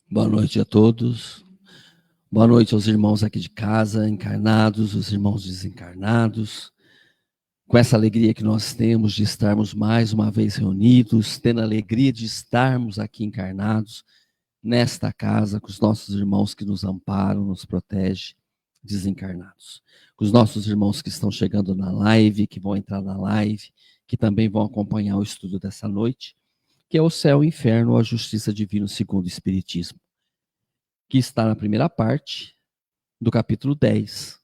Boa noite a todos. Boa noite aos irmãos aqui de casa, encarnados, os irmãos desencarnados. Com essa alegria que nós temos de estarmos mais uma vez reunidos, tendo a alegria de estarmos aqui encarnados, nesta casa, com os nossos irmãos que nos amparam, nos protegem, desencarnados. Com os nossos irmãos que estão chegando na live, que vão entrar na live, que também vão acompanhar o estudo dessa noite, que é o céu, o inferno, a justiça divina segundo o Espiritismo, que está na primeira parte do capítulo 10,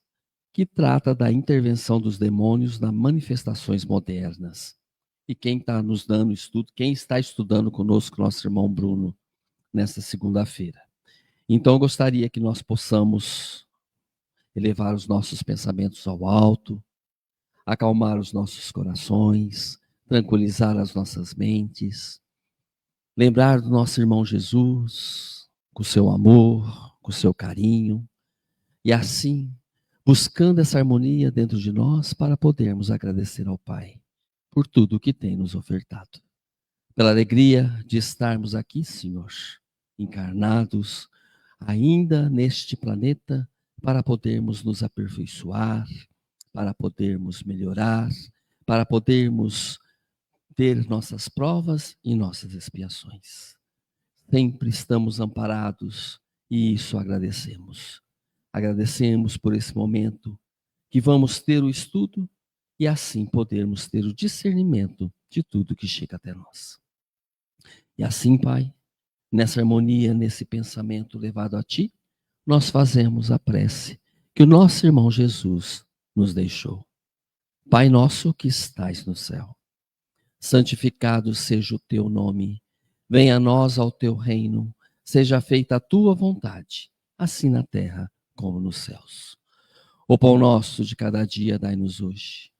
que trata da intervenção dos demônios nas manifestações modernas. E quem está nos dando estudo, quem está estudando conosco, nosso irmão Bruno, nesta segunda-feira. Então, eu gostaria que nós possamos elevar os nossos pensamentos ao alto, acalmar os nossos corações, tranquilizar as nossas mentes, lembrar do nosso irmão Jesus, com seu amor, com seu carinho, e assim, buscando essa harmonia dentro de nós para podermos agradecer ao Pai por tudo que tem nos ofertado. Pela alegria de estarmos aqui, Senhor, encarnados, ainda neste planeta, para podermos nos aperfeiçoar, para podermos melhorar, para podermos ter nossas provas e nossas expiações. Sempre estamos amparados e isso agradecemos. Agradecemos por esse momento que vamos ter o estudo e assim podermos ter o discernimento de tudo que chega até nós. E assim, Pai, nessa harmonia, nesse pensamento levado a Ti, nós fazemos a prece que o nosso irmão Jesus nos deixou. Pai nosso que estais no céu, santificado seja o Teu nome, venha a nós ao Teu reino, seja feita a Tua vontade, assim na terra como nos céus. O pão nosso de cada dia dai-nos hoje.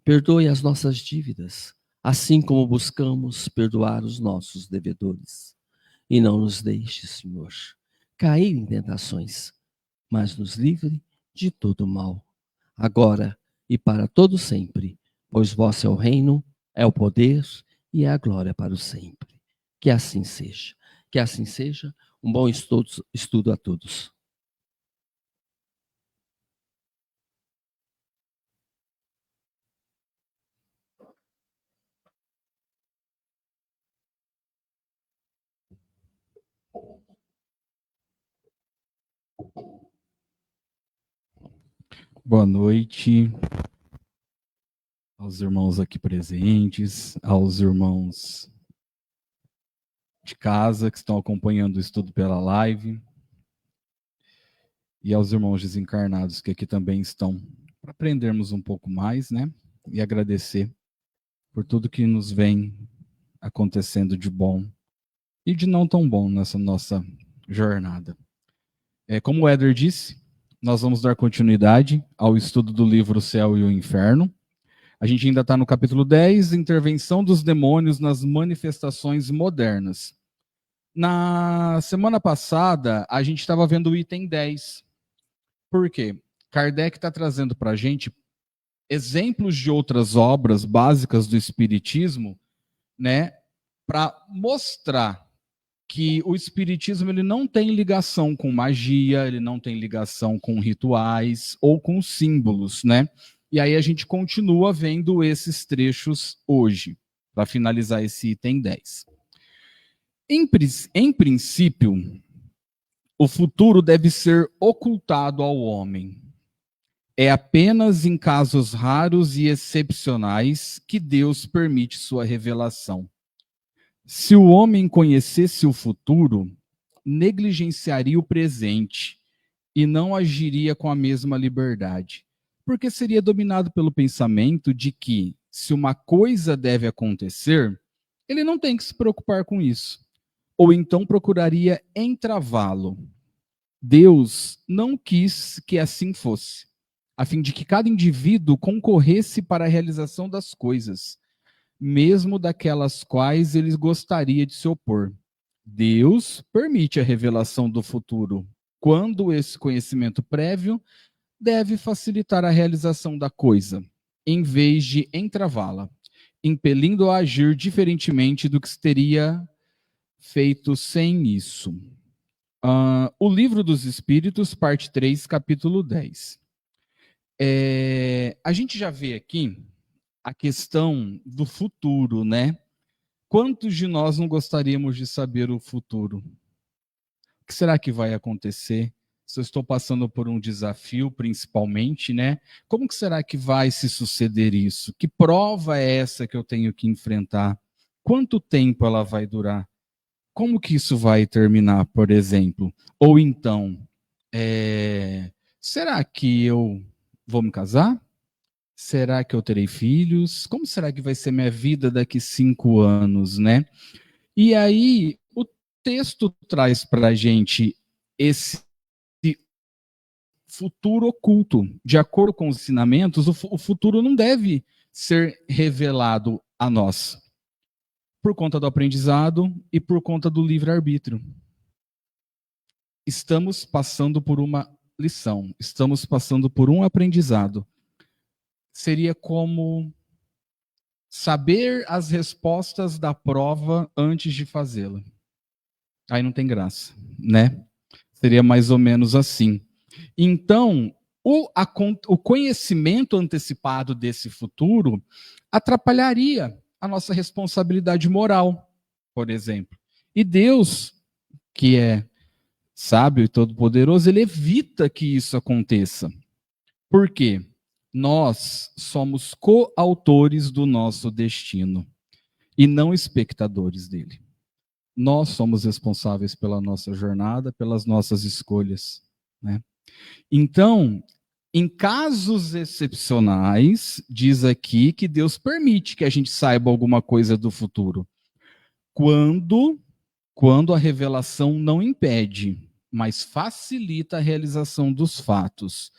Perdoe as nossas dívidas, assim como buscamos perdoar os nossos devedores. E não nos deixe, Senhor, cair em tentações, mas nos livre de todo mal, agora e para todo sempre, pois vosso é o reino, é o poder e é a glória para o sempre. Que assim seja. Que assim seja. Um bom estudo a todos. Boa noite aos irmãos aqui presentes, aos irmãos de casa que estão acompanhando o estudo pela live e aos irmãos desencarnados que aqui também estão para aprendermos um pouco mais, né? E agradecer por tudo que nos vem acontecendo de bom e de não tão bom nessa nossa jornada. Como o Éder disse, nós vamos dar continuidade ao estudo do livro O Céu e o Inferno. A gente ainda está no capítulo 10, intervenção dos demônios nas manifestações modernas. Na semana passada, a gente estava vendo o item 10. Por quê? Kardec está trazendo para a gente exemplos de outras obras básicas do Espiritismo, né, para mostrar que o Espiritismo ele não tem ligação com magia, ele não tem ligação com rituais ou com símbolos, né? E aí a gente continua vendo esses trechos hoje, para finalizar esse item 10. Em princípio, o futuro deve ser ocultado ao homem. É apenas em casos raros e excepcionais que Deus permite sua revelação. Se o homem conhecesse o futuro, negligenciaria o presente e não agiria com a mesma liberdade, porque seria dominado pelo pensamento de que, se uma coisa deve acontecer, ele não tem que se preocupar com isso, ou então procuraria entravá-lo. Deus não quis que assim fosse, a fim de que cada indivíduo concorresse para a realização das coisas, mesmo daquelas quais ele gostaria de se opor. Deus permite a revelação do futuro, quando esse conhecimento prévio deve facilitar a realização da coisa, em vez de entravá-la, impelindo a agir diferentemente do que se teria feito sem isso. O Livro dos Espíritos, parte 3, capítulo 10. A gente já vê aqui a questão do futuro, né? Quantos de nós não gostaríamos de saber o futuro? O que será que vai acontecer? Se eu estou passando por um desafio, principalmente, né? Como que será que vai se suceder isso? Que prova é essa que eu tenho que enfrentar? Quanto tempo ela vai durar? Como que isso vai terminar, por exemplo? Ou então, será que eu vou me casar? Será que eu terei filhos? Como será que vai ser minha vida daqui 5 anos, né? E aí, o texto traz para a gente esse futuro oculto. De acordo com os ensinamentos, o futuro não deve ser revelado a nós, por conta do aprendizado e por conta do livre-arbítrio. Estamos passando por uma lição, estamos passando por um aprendizado. Seria como saber as respostas da prova antes de fazê-la. Aí não tem graça, né? Seria mais ou menos assim. Então, o conhecimento antecipado desse futuro atrapalharia a nossa responsabilidade moral, por exemplo. E Deus, que é sábio e todo-poderoso, ele evita que isso aconteça. Por quê? Nós somos coautores do nosso destino e não espectadores dele. Nós somos responsáveis pela nossa jornada, pelas nossas escolhas, né? Então, em casos excepcionais, diz aqui que Deus permite que a gente saiba alguma coisa do futuro. Quando a revelação não impede, mas facilita a realização dos fatos.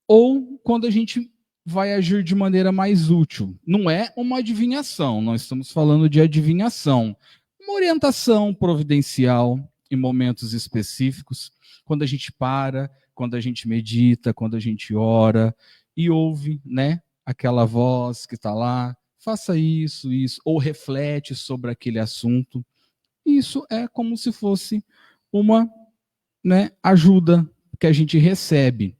Ou quando a gente vai agir de maneira mais útil. Não é uma adivinhação, nós estamos falando de adivinhação. Uma orientação providencial em momentos específicos, quando a gente para, quando a gente medita, quando a gente ora e ouve, né, aquela voz que está lá, faça isso, ou reflete sobre aquele assunto. Isso é como se fosse uma, né, ajuda que a gente recebe.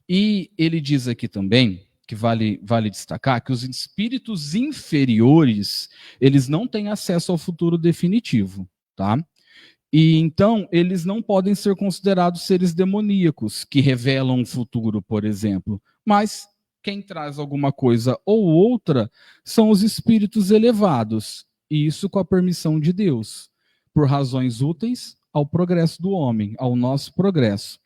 E ele diz aqui também, que vale destacar, que os espíritos inferiores, eles não têm acesso ao futuro definitivo, tá? E então, eles não podem ser considerados seres demoníacos, que revelam o futuro, por exemplo. Mas quem traz alguma coisa ou outra são os espíritos elevados, e isso com a permissão de Deus, por razões úteis ao progresso do homem, ao nosso progresso.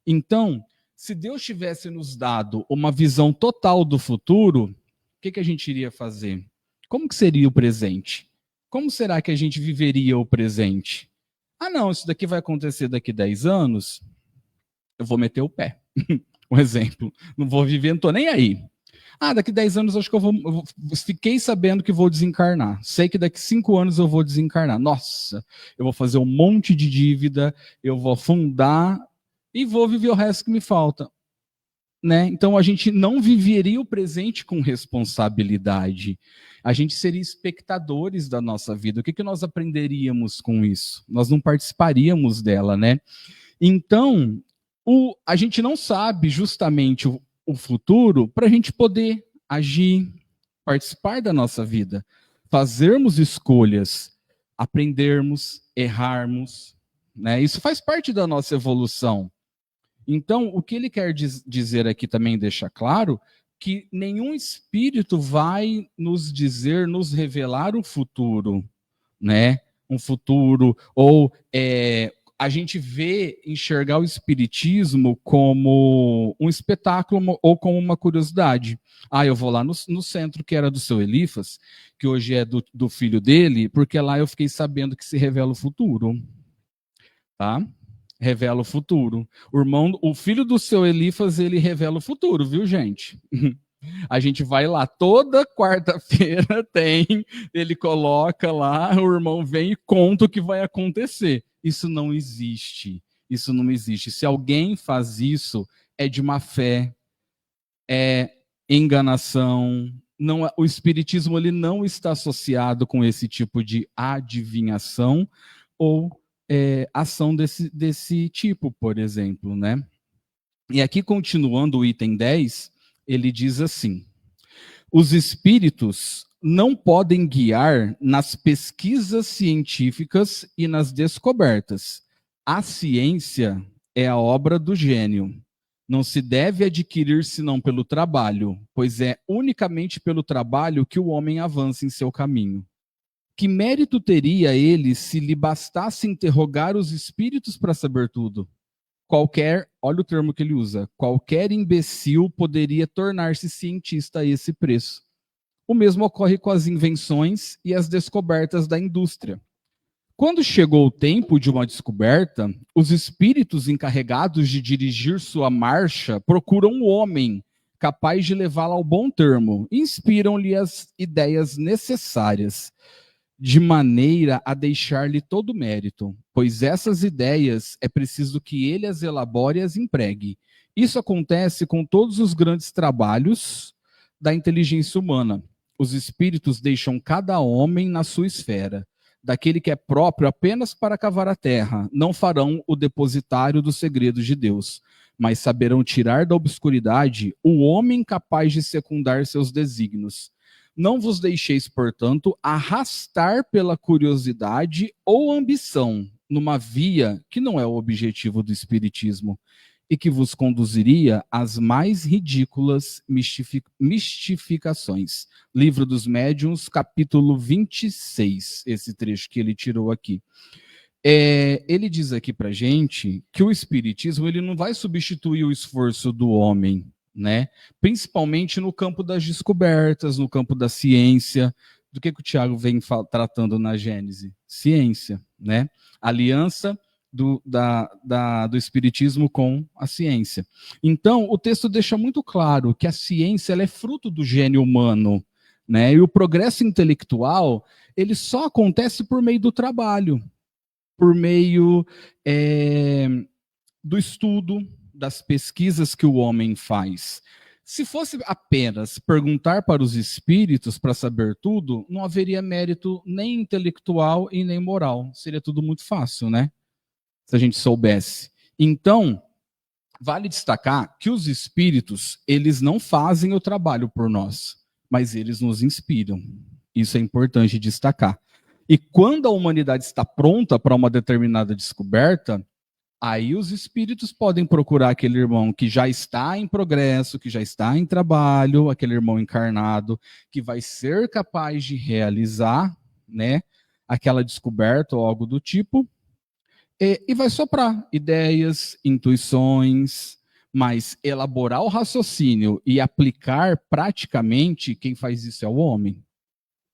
Então, se Deus tivesse nos dado uma visão total do futuro, o que a gente iria fazer? Como que seria o presente? Como será que a gente viveria o presente? Ah, não, isso daqui vai acontecer daqui 10 anos, eu vou meter o pé. Um exemplo. Não vou viver, não estou nem aí. Ah, daqui 10 anos acho que fiquei sabendo que vou desencarnar. Sei que daqui 5 anos eu vou desencarnar. Nossa, eu vou fazer um monte de dívida, eu vou afundar e vou viver o resto que me falta. Né? Então a gente não viveria o presente com responsabilidade. A gente seria espectadores da nossa vida. O que nós aprenderíamos com isso? Nós não participaríamos dela, né? Então, a gente não sabe justamente o futuro para a gente poder agir, participar da nossa vida, fazermos escolhas, aprendermos, errarmos, né? Isso faz parte da nossa evolução. Então, o que ele quer dizer aqui também deixa claro que nenhum espírito vai nos dizer, nos revelar o futuro, né? Um futuro, ou a gente enxergar o espiritismo como um espetáculo ou como uma curiosidade. Ah, eu vou lá no centro que era do seu Elifas, que hoje é do filho dele, porque lá eu fiquei sabendo que se revela o futuro, tá? Revela o futuro. O filho do seu Elifas, ele revela o futuro, viu, gente? A gente vai lá toda quarta-feira, ele coloca lá, o irmão vem e conta o que vai acontecer. Isso não existe. Isso não existe. Se alguém faz isso, é de má fé, é enganação. Não, o espiritismo ele não está associado com esse tipo de adivinhação ou ação desse tipo, por exemplo, né? E aqui, continuando o item 10, ele diz assim: os espíritos não podem guiar nas pesquisas científicas e nas descobertas. A ciência é a obra do gênio. Não se deve adquirir senão pelo trabalho, pois é unicamente pelo trabalho que o homem avança em seu caminho. Que mérito teria ele se lhe bastasse interrogar os espíritos para saber tudo? Olha o termo que ele usa, qualquer imbecil poderia tornar-se cientista a esse preço. O mesmo ocorre com as invenções e as descobertas da indústria. Quando chegou o tempo de uma descoberta, os espíritos encarregados de dirigir sua marcha procuram um homem capaz de levá-la ao bom termo, inspiram-lhe as ideias necessárias, de maneira a deixar-lhe todo o mérito, pois essas ideias é preciso que ele as elabore e as empregue. Isso acontece com todos os grandes trabalhos da inteligência humana. Os espíritos deixam cada homem na sua esfera. Daquele que é próprio apenas para cavar a terra, não farão o depositário dos segredos de Deus, mas saberão tirar da obscuridade o homem capaz de secundar seus desígnios. Não vos deixeis, portanto, arrastar pela curiosidade ou ambição numa via que não é o objetivo do espiritismo e que vos conduziria às mais ridículas mistificações. Livro dos Médiuns, capítulo 26, esse trecho que ele tirou aqui. Ele diz aqui pra gente que o espiritismo ele não vai substituir o esforço do homem, né? Principalmente no campo das descobertas, no campo da ciência. Do que o Tiago vem tratando na Gênese? Ciência, né? Aliança do espiritismo com a ciência. Então, o texto deixa muito claro que a ciência ela é fruto do gênio humano, né? E o progresso intelectual ele só acontece por meio do trabalho, por meio do estudo, das pesquisas que o homem faz. Se fosse apenas perguntar para os espíritos para saber tudo, não haveria mérito nem intelectual e nem moral. Seria tudo muito fácil, né? Se a gente soubesse. Então, vale destacar que os espíritos, eles não fazem o trabalho por nós, mas eles nos inspiram. Isso é importante destacar. E quando a humanidade está pronta para uma determinada descoberta, aí os espíritos podem procurar aquele irmão que já está em progresso, que já está em trabalho, aquele irmão encarnado, que vai ser capaz de realizar, né, aquela descoberta ou algo do tipo, e vai soprar ideias, intuições, mas elaborar o raciocínio e aplicar praticamente, quem faz isso é o homem.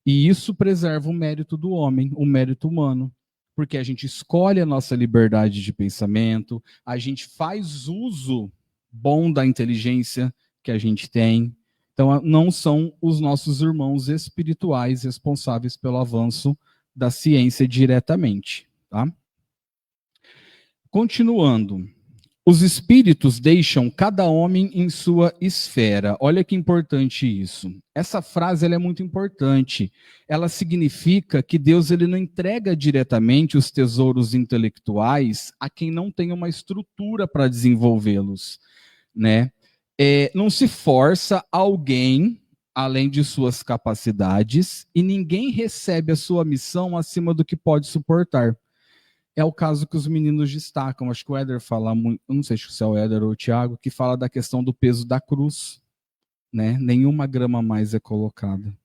E isso preserva o mérito do homem, o mérito humano, porque a gente escolhe a nossa liberdade de pensamento, a gente faz uso bom da inteligência que a gente tem. Então, não são os nossos irmãos espirituais responsáveis pelo avanço da ciência diretamente, tá? Continuando, os espíritos deixam cada homem em sua esfera. Olha que importante isso. Essa frase ela é muito importante. Ela significa que Deus ele não entrega diretamente os tesouros intelectuais a quem não tem uma estrutura para desenvolvê-los, né? Não se força alguém além de suas capacidades e ninguém recebe a sua missão acima do que pode suportar. É o caso que os meninos destacam. Acho que o Éder fala muito, eu não sei se é o Éder ou o Tiago, que fala da questão do peso da cruz, né? Nenhuma grama a mais é colocada.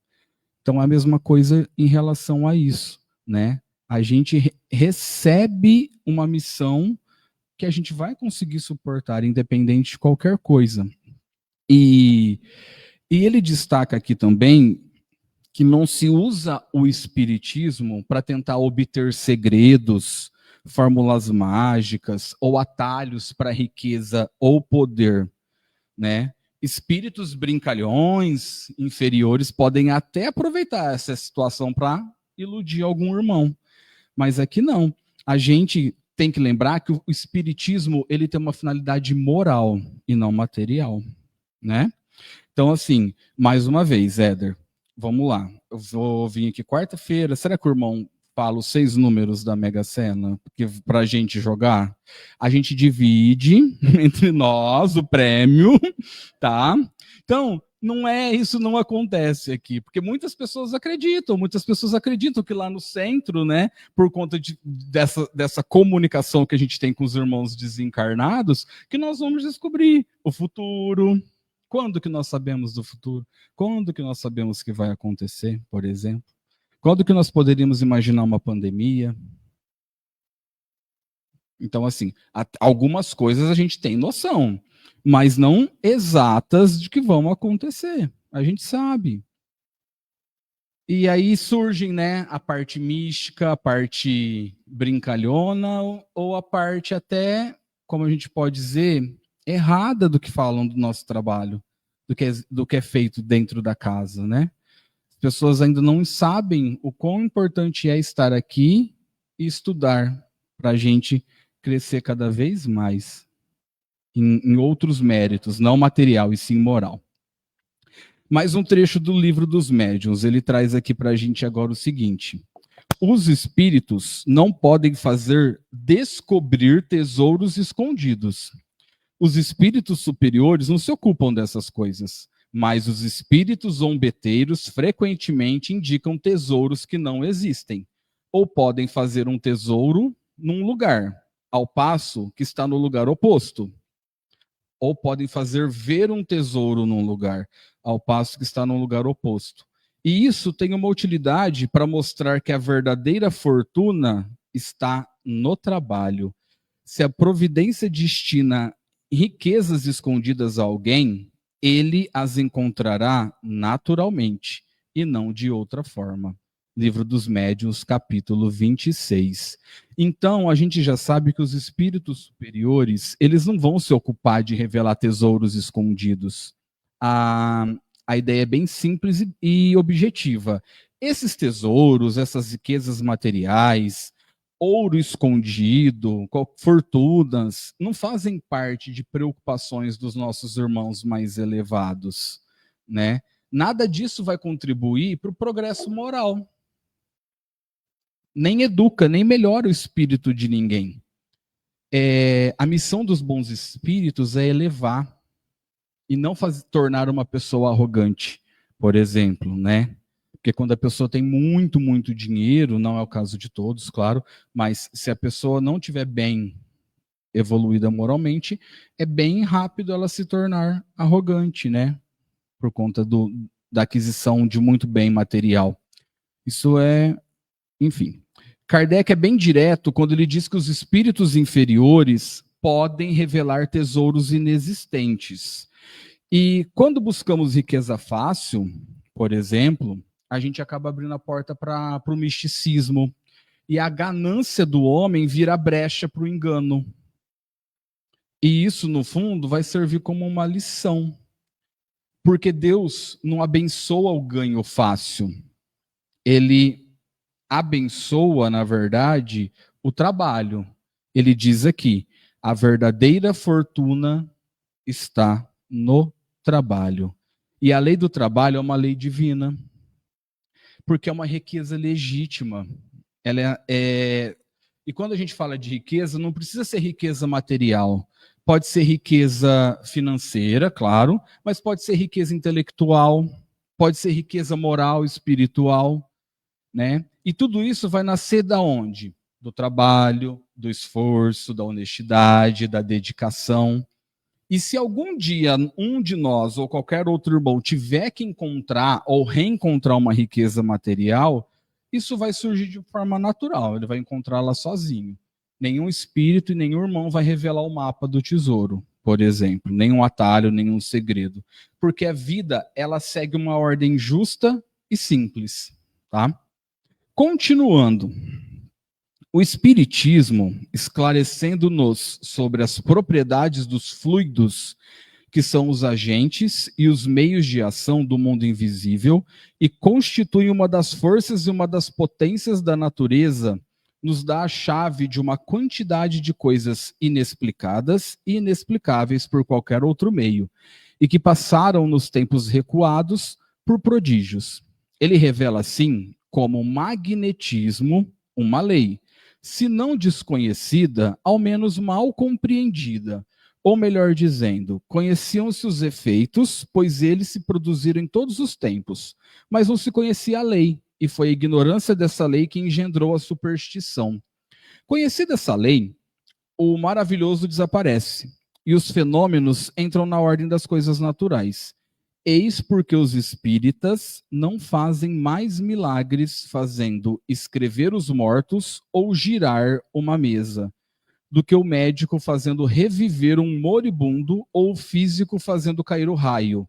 Então, a mesma coisa em relação a isso, né? A gente recebe uma missão que a gente vai conseguir suportar, independente de qualquer coisa. E ele destaca aqui também que não se usa o espiritismo para tentar obter segredos, fórmulas mágicas ou atalhos para riqueza ou poder, né? Espíritos brincalhões, inferiores, podem até aproveitar essa situação para iludir algum irmão, mas aqui não. A gente tem que lembrar que o espiritismo ele tem uma finalidade moral e não material, né? Então, assim, mais uma vez, Éder, vamos lá. Eu vou vir aqui quarta-feira. Será que o irmão fala os 6 números da Mega Sena para a gente jogar? A gente divide entre nós o prêmio, tá? Então, isso não acontece aqui, porque muitas pessoas acreditam que lá no centro, né, por conta dessa comunicação que a gente tem com os irmãos desencarnados, que nós vamos descobrir o futuro. Quando que nós sabemos do futuro? Quando que nós sabemos que vai acontecer, por exemplo? Quando que nós poderíamos imaginar uma pandemia? Então, assim, algumas coisas a gente tem noção, mas não exatas de que vão acontecer. A gente sabe. E aí surgem, né, a parte mística, a parte brincalhona, ou a parte até, como a gente pode dizer, errada do que falam do nosso trabalho, do que é feito dentro da casa, né? As pessoas ainda não sabem o quão importante é estar aqui e estudar para a gente crescer cada vez mais em outros méritos, não material e sim moral. Mais um trecho do livro dos médiuns, ele traz aqui para a gente agora o seguinte: os espíritos não podem fazer descobrir tesouros escondidos. Os espíritos superiores não se ocupam dessas coisas, mas os espíritos zombeteiros frequentemente indicam tesouros que não existem, ou podem fazer um tesouro num lugar, ao passo que está no lugar oposto. Ou podem fazer ver um tesouro num lugar, ao passo que está num lugar oposto. E isso tem uma utilidade para mostrar que a verdadeira fortuna está no trabalho. Se a providência destina riquezas escondidas a alguém, ele as encontrará naturalmente e não de outra forma. Livro dos Médiuns, capítulo 26. Então, a gente já sabe que os espíritos superiores, eles não vão se ocupar de revelar tesouros escondidos. A ideia é bem simples e objetiva. Esses tesouros, essas riquezas materiais, ouro escondido, fortunas, não fazem parte de preocupações dos nossos irmãos mais elevados, né? Nada disso vai contribuir para o progresso moral. Nem educa, nem melhora o espírito de ninguém. A missão dos bons espíritos é elevar e não tornar uma pessoa arrogante, por exemplo, né? Porque quando a pessoa tem muito, muito dinheiro, não é o caso de todos, claro, mas se a pessoa não tiver bem evoluída moralmente, é bem rápido ela se tornar arrogante, né? Por conta da aquisição de muito bem material. Isso enfim. Kardec é bem direto quando ele diz que os espíritos inferiores podem revelar tesouros inexistentes. E quando buscamos riqueza fácil, por exemplo, a gente acaba abrindo a porta para o misticismo. E a ganância do homem vira brecha para o engano. E isso, no fundo, vai servir como uma lição. Porque Deus não abençoa o ganho fácil. Ele abençoa, na verdade, o trabalho. Ele diz aqui: a verdadeira fortuna está no trabalho. E a lei do trabalho é uma lei divina, porque é uma riqueza legítima. E quando a gente fala de riqueza, não precisa ser riqueza material. Pode ser riqueza financeira, claro, mas pode ser riqueza intelectual, pode ser riqueza moral, espiritual, né? E tudo isso vai nascer da onde? Do trabalho, do esforço, da honestidade, da dedicação. E se algum dia um de nós ou qualquer outro irmão tiver que encontrar ou reencontrar uma riqueza material, isso vai surgir de forma natural, ele vai encontrá-la sozinho. Nenhum espírito e nenhum irmão vai revelar o mapa do tesouro, por exemplo, nenhum atalho, nenhum segredo. Porque a vida, ela segue uma ordem justa e simples, tá? Continuando, o Espiritismo, esclarecendo-nos sobre as propriedades dos fluidos, que são os agentes e os meios de ação do mundo invisível, e constituem uma das forças e uma das potências da natureza, nos dá a chave de uma quantidade de coisas inexplicadas e inexplicáveis por qualquer outro meio, e que passaram nos tempos recuados por prodígios. Ele revela, assim, como o magnetismo uma lei, se não desconhecida, ao menos mal compreendida. Ou melhor dizendo, conheciam-se os efeitos, pois eles se produziram em todos os tempos, mas não se conhecia a lei, e foi a ignorância dessa lei que engendrou a superstição. Conhecida essa lei, o maravilhoso desaparece, e os fenômenos entram na ordem das coisas naturais. Eis porque os espíritas não fazem mais milagres fazendo escrever os mortos ou girar uma mesa, do que o médico fazendo reviver um moribundo ou o físico fazendo cair o raio.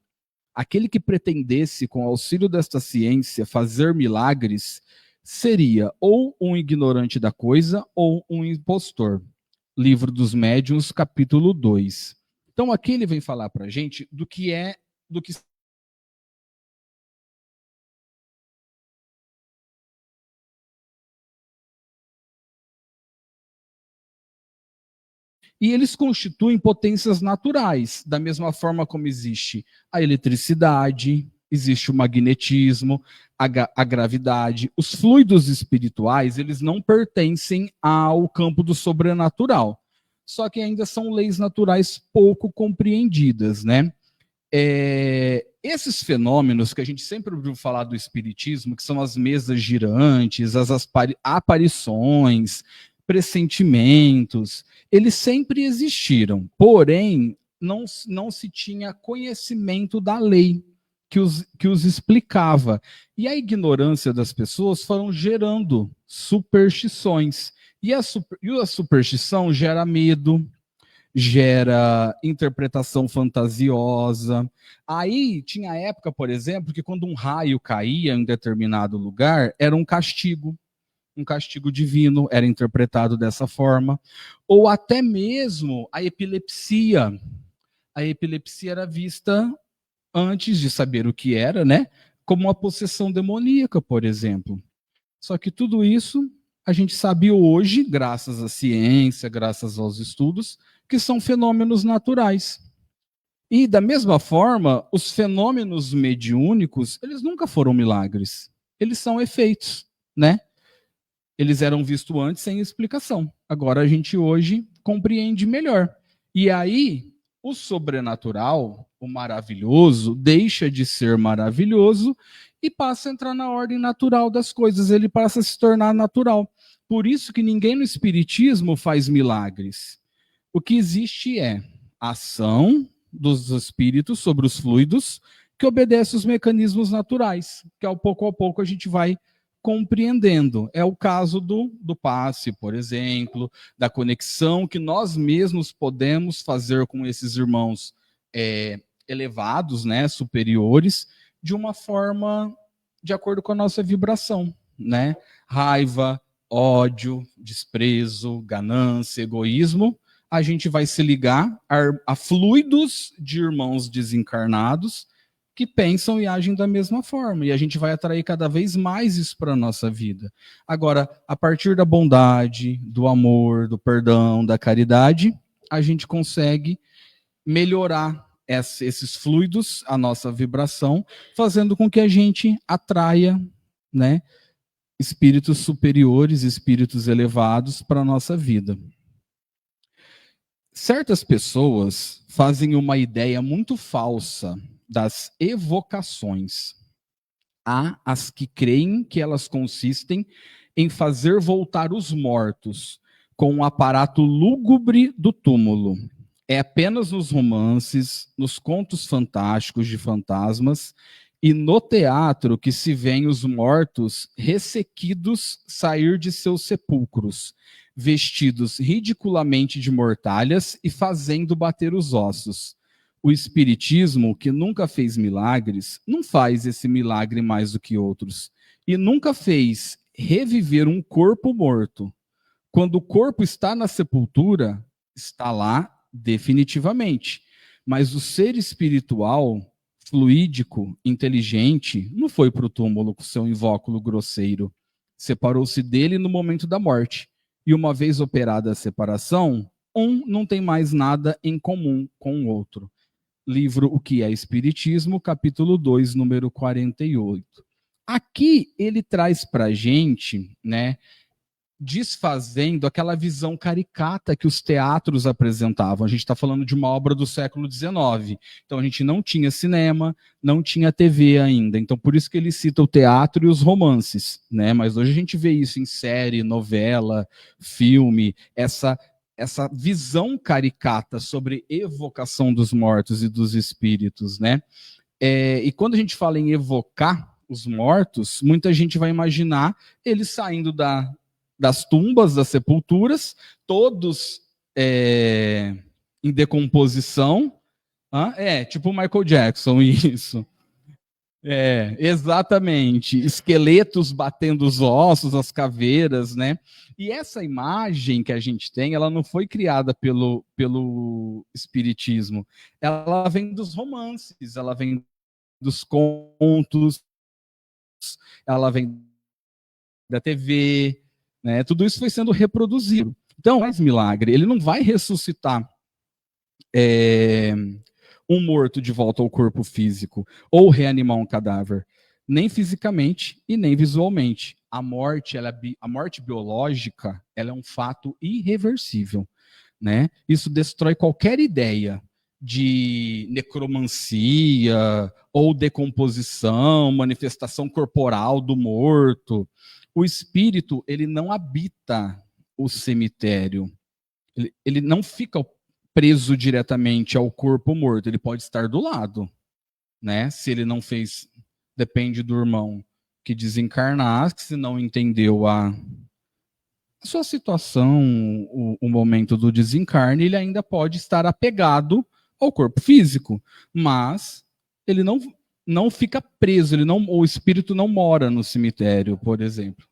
Aquele que pretendesse, com auxílio desta ciência, fazer milagres, seria ou um ignorante da coisa ou um impostor. Livro dos Médiuns, capítulo 2. Então aqui ele vem falar para a gente do que e eles constituem potências naturais, da mesma forma como existe a eletricidade, existe o magnetismo, a gravidade. Os fluidos espirituais, eles não pertencem ao campo do sobrenatural, só que ainda são leis naturais pouco compreendidas, né? Esses fenômenos que a gente sempre ouviu falar do espiritismo, que são as mesas girantes, as aparições, pressentimentos, eles sempre existiram, porém não se tinha conhecimento da lei que os explicava. E a ignorância das pessoas foram gerando superstições. E a superstição gera medo, gera interpretação fantasiosa. Aí tinha época, por exemplo, que quando um raio caía em determinado lugar, era um castigo divino, era interpretado dessa forma. Ou até mesmo a epilepsia. A epilepsia era vista, antes de saber o que era, né, como uma possessão demoníaca, por exemplo. Só que tudo isso a gente sabe hoje, graças à ciência, graças aos estudos, que são fenômenos naturais. E, da mesma forma, os fenômenos mediúnicos, eles nunca foram milagres. Eles são efeitos, né? Eles eram vistos antes sem explicação. Agora a gente hoje compreende melhor. E aí, o sobrenatural, o maravilhoso, deixa de ser maravilhoso e passa a entrar na ordem natural das coisas. Ele passa a se tornar natural. Por isso que ninguém no espiritismo faz milagres. O que existe é a ação dos espíritos sobre os fluidos que obedece aos mecanismos naturais, que ao pouco a gente vai compreendendo. É o caso do passe, por exemplo, da conexão que nós mesmos podemos fazer com esses irmãos elevados, né, superiores, de uma forma de acordo com a nossa vibração, né? Raiva, ódio, desprezo, ganância, egoísmo, a gente vai se ligar a fluidos de irmãos desencarnados que pensam e agem da mesma forma. E a gente vai atrair cada vez mais isso para a nossa vida. Agora, a partir da bondade, do amor, do perdão, da caridade, a gente consegue melhorar esses fluidos, a nossa vibração, fazendo com que a gente atraia, né, espíritos superiores, espíritos elevados para a nossa vida. Certas pessoas fazem uma ideia muito falsa das evocações. Há as que creem que elas consistem em fazer voltar os mortos com um aparato lúgubre do túmulo. É apenas nos romances, nos contos fantásticos de fantasmas e no teatro que se vêem os mortos ressequidos sair de seus sepulcros, vestidos ridiculamente de mortalhas e fazendo bater os ossos. O espiritismo, que nunca fez milagres, não faz esse milagre mais do que outros. E nunca fez reviver um corpo morto. Quando o corpo está na sepultura, está lá definitivamente. Mas o ser espiritual, fluídico, inteligente, não foi para o túmulo com seu invóculo grosseiro. Separou-se dele no momento da morte. E uma vez operada a separação, um não tem mais nada em comum com o outro. Livro O que é Espiritismo, capítulo 2, número 48. Aqui ele traz para a gente, né, desfazendo aquela visão caricata que os teatros apresentavam. A gente está falando de uma obra do século XIX. Então a gente não tinha cinema, não tinha TV ainda. Então por isso que ele cita o teatro e os romances, né? Mas hoje a gente vê isso em série, novela, filme, essa visão caricata sobre evocação dos mortos e dos espíritos, né? E quando a gente fala em evocar os mortos, muita gente vai imaginar eles saindo das tumbas, das sepulturas, todos em decomposição. Tipo o Michael Jackson, isso. Exatamente. Esqueletos batendo os ossos, as caveiras, né? E essa imagem que a gente tem, ela não foi criada pelo espiritismo. Ela vem dos romances, ela vem dos contos, ela vem da TV, né? Tudo isso foi sendo reproduzido. Então, mais milagre, ele não vai ressuscitar um morto de volta ao corpo físico ou reanimar um cadáver, nem fisicamente e nem visualmente. A morte, a morte biológica, ela é um fato irreversível, né? Isso destrói qualquer ideia de necromancia ou decomposição, manifestação corporal do morto. O espírito, ele não habita o cemitério. Ele não fica preso diretamente ao corpo morto, ele pode estar do lado, né? Se ele não fez, depende do irmão que desencarnar, se não entendeu a sua situação, o momento do desencarne, ele ainda pode estar apegado ao corpo físico, mas ele não fica preso, o espírito não mora no cemitério, por exemplo.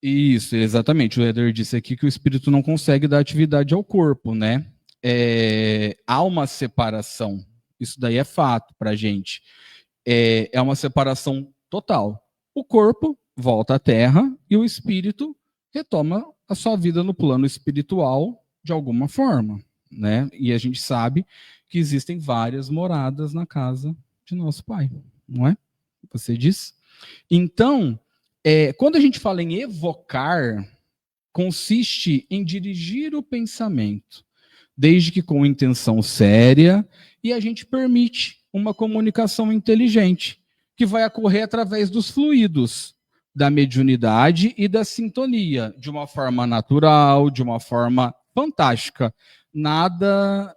Isso, exatamente. O Éder disse aqui que o espírito não consegue dar atividade ao corpo, né? Há uma separação. Isso daí é fato para a gente. É uma separação total. O corpo volta à terra e o espírito retoma a sua vida no plano espiritual de alguma forma, né? E a gente sabe que existem várias moradas na casa de nosso Pai, não é? Você diz? Então, quando a gente fala em evocar, consiste em dirigir o pensamento, desde que com intenção séria, e a gente permite uma comunicação inteligente, que vai ocorrer através dos fluidos, da mediunidade e da sintonia, de uma forma natural, de uma forma fantástica. Nada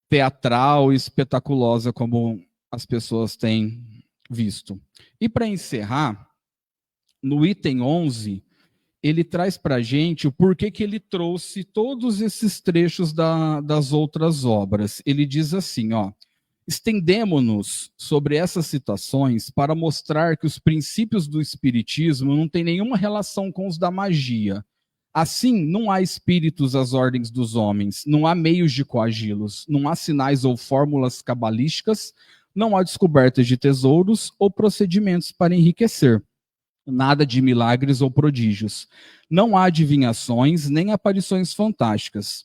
teatral e espetaculosa como as pessoas têm visto. E para encerrar, no item 11, ele traz para a gente o porquê que ele trouxe todos esses trechos das outras obras. Ele diz assim, estendemo-nos sobre essas citações para mostrar que os princípios do espiritismo não têm nenhuma relação com os da magia. Assim, não há espíritos às ordens dos homens, não há meios de coagi-los, não há sinais ou fórmulas cabalísticas, não há descobertas de tesouros ou procedimentos para enriquecer. Nada de milagres ou prodígios. Não há adivinhações nem aparições fantásticas.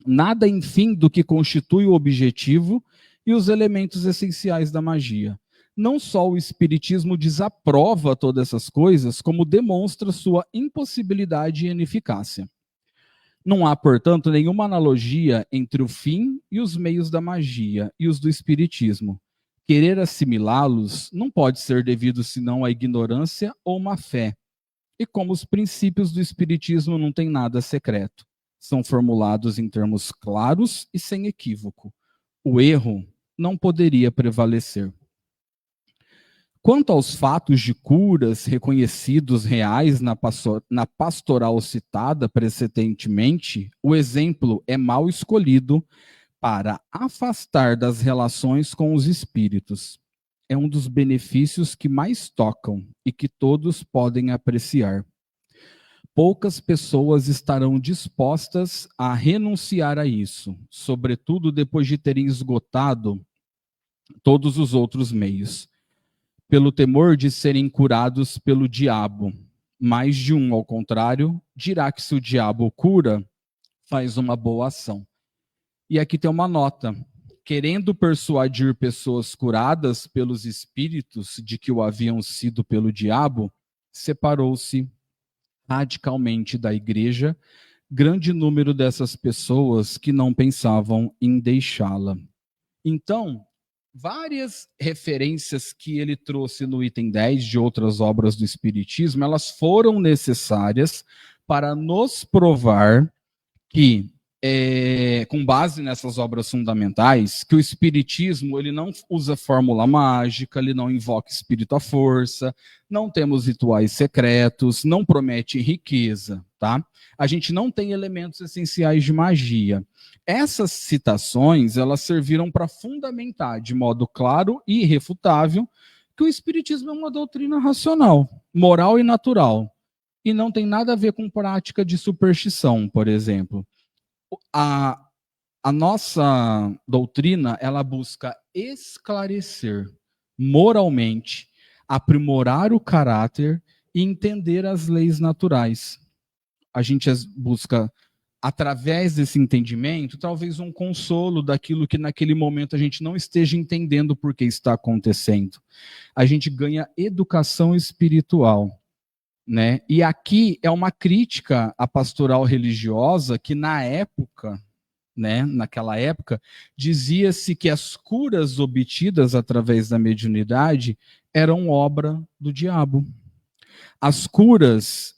Nada, enfim, do que constitui o objetivo e os elementos essenciais da magia. Não só o espiritismo desaprova todas essas coisas, como demonstra sua impossibilidade e ineficácia. Não há, portanto, nenhuma analogia entre o fim e os meios da magia e os do espiritismo. Querer assimilá-los não pode ser devido senão à ignorância ou má fé. E como os princípios do espiritismo não têm nada secreto, são formulados em termos claros e sem equívoco, o erro não poderia prevalecer. Quanto aos fatos de curas reconhecidos reais na pastoral citada precedentemente, o exemplo é mal escolhido para afastar das relações com os espíritos. É um dos benefícios que mais tocam e que todos podem apreciar. Poucas pessoas estarão dispostas a renunciar a isso, sobretudo depois de terem esgotado todos os outros meios, pelo temor de serem curados pelo diabo. Mais de um, ao contrário, dirá que se o diabo cura, faz uma boa ação. E aqui tem uma nota, querendo persuadir pessoas curadas pelos espíritos de que o haviam sido pelo diabo, separou-se radicalmente da igreja, grande número dessas pessoas que não pensavam em deixá-la. Então, várias referências que ele trouxe no item 10 de outras obras do Espiritismo, elas foram necessárias para nos provar que, com base nessas obras fundamentais, que o Espiritismo ele não usa fórmula mágica, ele não invoca espírito à força, não temos rituais secretos, não promete riqueza, tá? A gente não tem elementos essenciais de magia. Essas citações, elas serviram para fundamentar de modo claro e irrefutável que o Espiritismo é uma doutrina racional, moral e natural, e não tem nada a ver com prática de superstição, por exemplo. A nossa doutrina, ela busca esclarecer moralmente, aprimorar o caráter e entender as leis naturais. A gente busca, através desse entendimento, talvez um consolo daquilo que naquele momento a gente não esteja entendendo por que está acontecendo. A gente ganha educação espiritual. Né? E aqui é uma crítica à pastoral religiosa que na época, né, naquela época, dizia-se que as curas obtidas através da mediunidade eram obra do diabo. As curas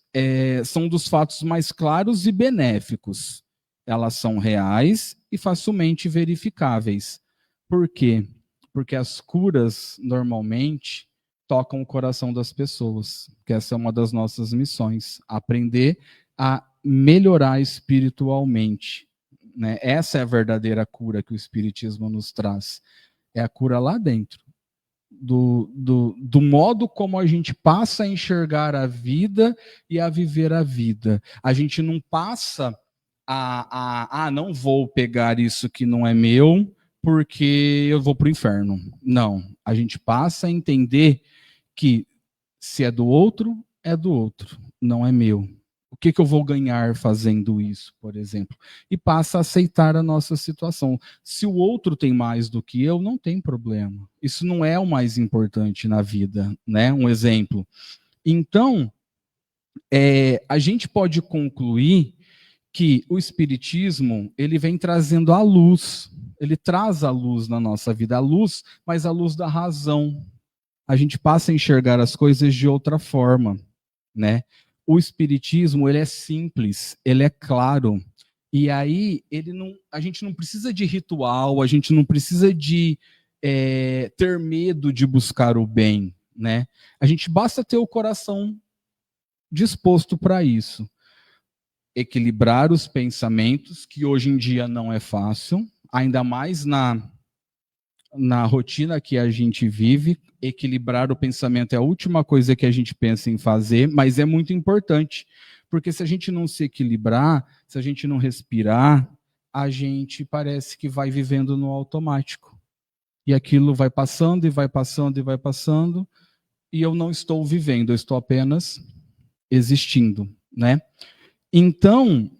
são dos fatos mais claros e benéficos. Elas são reais e facilmente verificáveis. Por quê? Porque as curas, normalmente, tocam o coração das pessoas, que essa é uma das nossas missões, aprender a melhorar espiritualmente. Né? Essa é a verdadeira cura que o Espiritismo nos traz. É a cura lá dentro. Do modo como a gente passa a enxergar a vida e a viver a vida. A gente não passa não vou pegar isso que não é meu, porque eu vou para o inferno. Não, a gente passa a entender que se é do outro, não é meu. O que eu vou ganhar fazendo isso, por exemplo? E passa a aceitar a nossa situação. Se o outro tem mais do que eu, não tem problema. Isso não é o mais importante na vida, né? Um exemplo. Então, a gente pode concluir que o Espiritismo, ele vem trazendo a luz. Ele traz a luz na nossa vida, a luz, mas a luz da razão. A gente passa a enxergar as coisas de outra forma, né? O Espiritismo, ele é simples, ele é claro. E aí, a gente não precisa de ritual, a gente não precisa de ter medo de buscar o bem, né? A gente basta ter o coração disposto para isso. Equilibrar os pensamentos, que hoje em dia não é fácil, ainda mais na rotina que a gente vive. Equilibrar o pensamento é a última coisa que a gente pensa em fazer, mas é muito importante, porque se a gente não se equilibrar, se a gente não respirar, a gente parece que vai vivendo no automático. E aquilo vai passando, e vai passando, e vai passando, e eu não estou vivendo, eu estou apenas existindo, né? Então,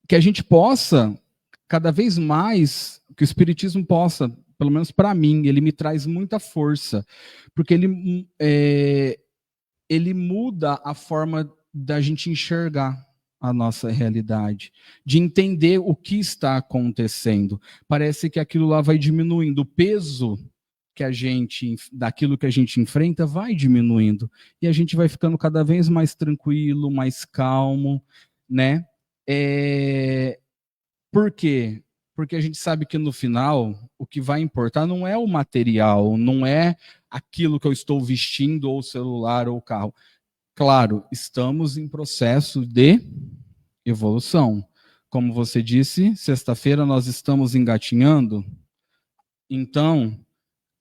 que a gente possa, cada vez mais, que o Espiritismo possa, pelo menos para mim, ele me traz muita força, porque ele muda a forma da gente enxergar a nossa realidade, de entender o que está acontecendo. Parece que aquilo lá vai diminuindo, o peso daquilo que a gente enfrenta vai diminuindo, e a gente vai ficando cada vez mais tranquilo, mais calmo, né? Por quê? Porque a gente sabe que no final, o que vai importar não é o material, não é aquilo que eu estou vestindo, ou o celular, ou o carro. Claro, estamos em processo de evolução. Como você disse, sexta-feira nós estamos engatinhando, então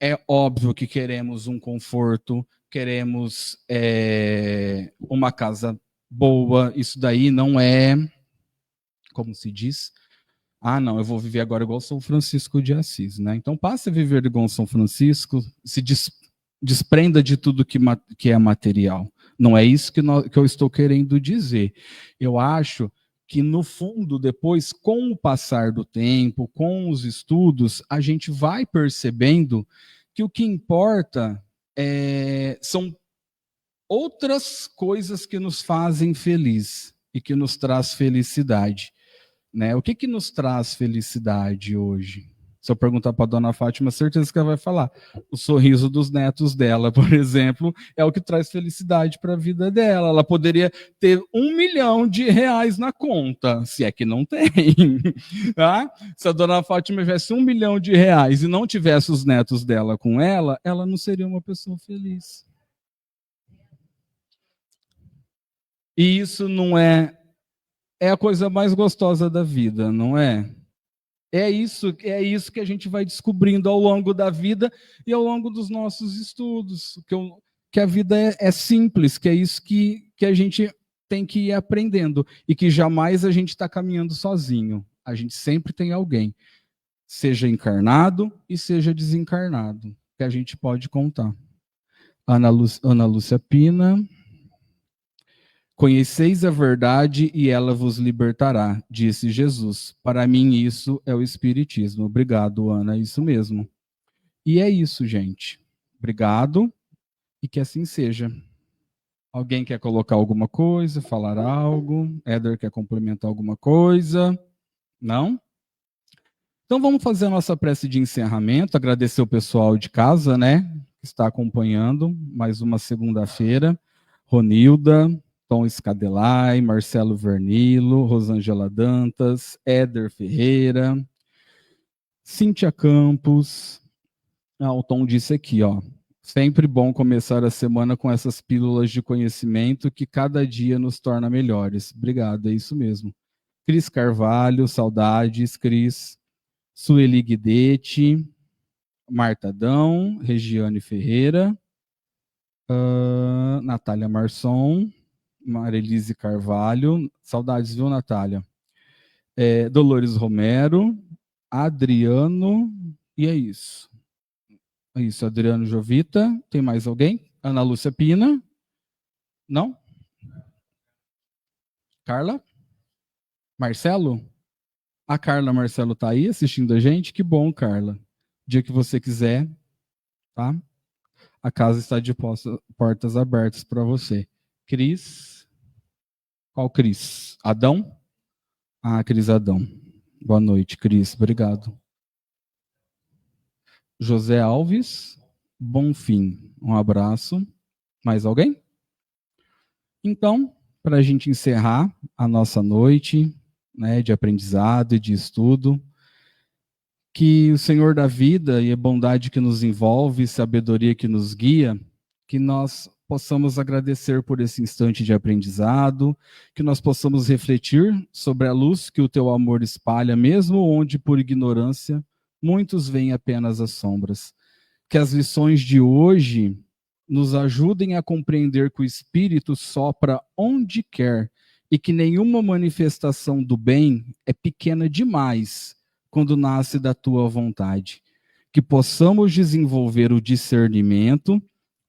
é óbvio que queremos um conforto, queremos uma casa boa, isso daí não é, como se diz, não, eu vou viver agora igual São Francisco de Assis, né? Então passe a viver igual São Francisco, se desprenda de tudo que é material. Não é isso que eu estou querendo dizer. Eu acho que no fundo, depois, com o passar do tempo, com os estudos, a gente vai percebendo que o que importa são outras coisas que nos fazem feliz e que nos traz felicidade, né? O que nos traz felicidade hoje? Se eu perguntar para a dona Fátima, certeza que ela vai falar. O sorriso dos netos dela, por exemplo, é o que traz felicidade para a vida dela. Ela poderia ter R$1 milhão na conta, se é que não tem. Tá? Se a dona Fátima tivesse R$1 milhão e não tivesse os netos dela com ela, ela não seria uma pessoa feliz. E isso não é a coisa mais gostosa da vida, não é? É isso que a gente vai descobrindo ao longo da vida e ao longo dos nossos estudos, que a vida é simples, que é isso que a gente tem que ir aprendendo e que jamais a gente está caminhando sozinho. A gente sempre tem alguém, seja encarnado e seja desencarnado, que a gente pode contar. Ana Lúcia Pina. Conheceis a verdade e ela vos libertará, disse Jesus. Para mim isso é o Espiritismo. Obrigado, Ana, é isso mesmo. E é isso, gente. Obrigado e que assim seja. Alguém quer colocar alguma coisa, falar algo? Éder quer complementar alguma coisa? Não? Então vamos fazer a nossa prece de encerramento, agradecer o pessoal de casa, né, que está acompanhando mais uma segunda-feira. Ronilda, Tom Scadelai, Marcelo Vernilo, Rosângela Dantas, Éder Ferreira, Cíntia Campos. O Tom disse aqui, ó. Sempre bom começar a semana com essas pílulas de conhecimento que cada dia nos torna melhores. Obrigado, é isso mesmo. Cris Carvalho, saudades, Cris. Sueli Guidetti, Marta Dão, Regiane Ferreira, Natália Marçom, Marilise Carvalho, saudades, viu, Natália? Dolores Romero, Adriano, e é isso. É isso, Adriano Jovita. Tem mais alguém? Ana Lúcia Pina? Não? Carla? Marcelo? A Carla Marcelo está aí assistindo a gente? Que bom, Carla. Dia que você quiser, tá? A casa está de portas abertas para você. Cris? Qual Cris? Adão? Cris Adão. Boa noite, Cris. Obrigado. José Alves? Bonfim. Um abraço. Mais alguém? Então, para a gente encerrar a nossa noite, né, de aprendizado e de estudo, que o Senhor da vida e a bondade que nos envolve, sabedoria que nos guia, que nós possamos agradecer por esse instante de aprendizado, que nós possamos refletir sobre a luz que o teu amor espalha, mesmo onde, por ignorância, muitos veem apenas as sombras. Que as lições de hoje nos ajudem a compreender que o Espírito sopra onde quer e que nenhuma manifestação do bem é pequena demais quando nasce da tua vontade. Que possamos desenvolver o discernimento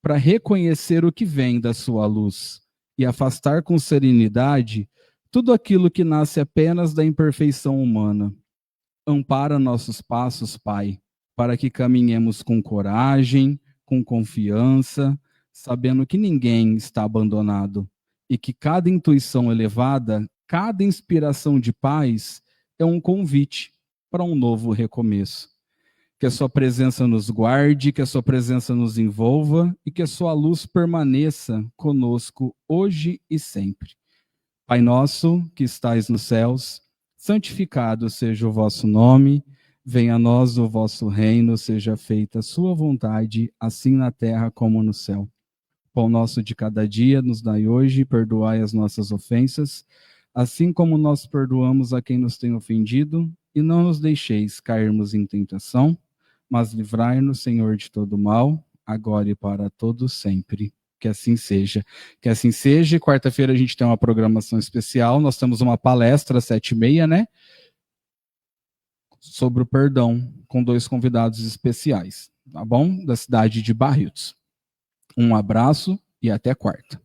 para reconhecer o que vem da sua luz e afastar com serenidade tudo aquilo que nasce apenas da imperfeição humana. Ampara nossos passos, Pai, para que caminhemos com coragem, com confiança, sabendo que ninguém está abandonado e que cada intuição elevada, cada inspiração de paz é um convite para um novo recomeço. Que a sua presença nos guarde, que a sua presença nos envolva e que a sua luz permaneça conosco hoje e sempre. Pai nosso, que estais nos céus, santificado seja o vosso nome, venha a nós o vosso reino, seja feita a sua vontade, assim na terra como no céu. Pão nosso de cada dia nos dai hoje, perdoai as nossas ofensas, assim como nós perdoamos a quem nos tem ofendido, e não nos deixeis cairmos em tentação, mas livrai-nos, Senhor, de todo mal, agora e para todo sempre. Que assim seja. Que assim seja. Quarta-feira a gente tem uma programação especial. Nós temos uma palestra às 7h30, né? Sobre o perdão, com 2 convidados especiais, tá bom? Da cidade de Barretos. Um abraço e até quarta.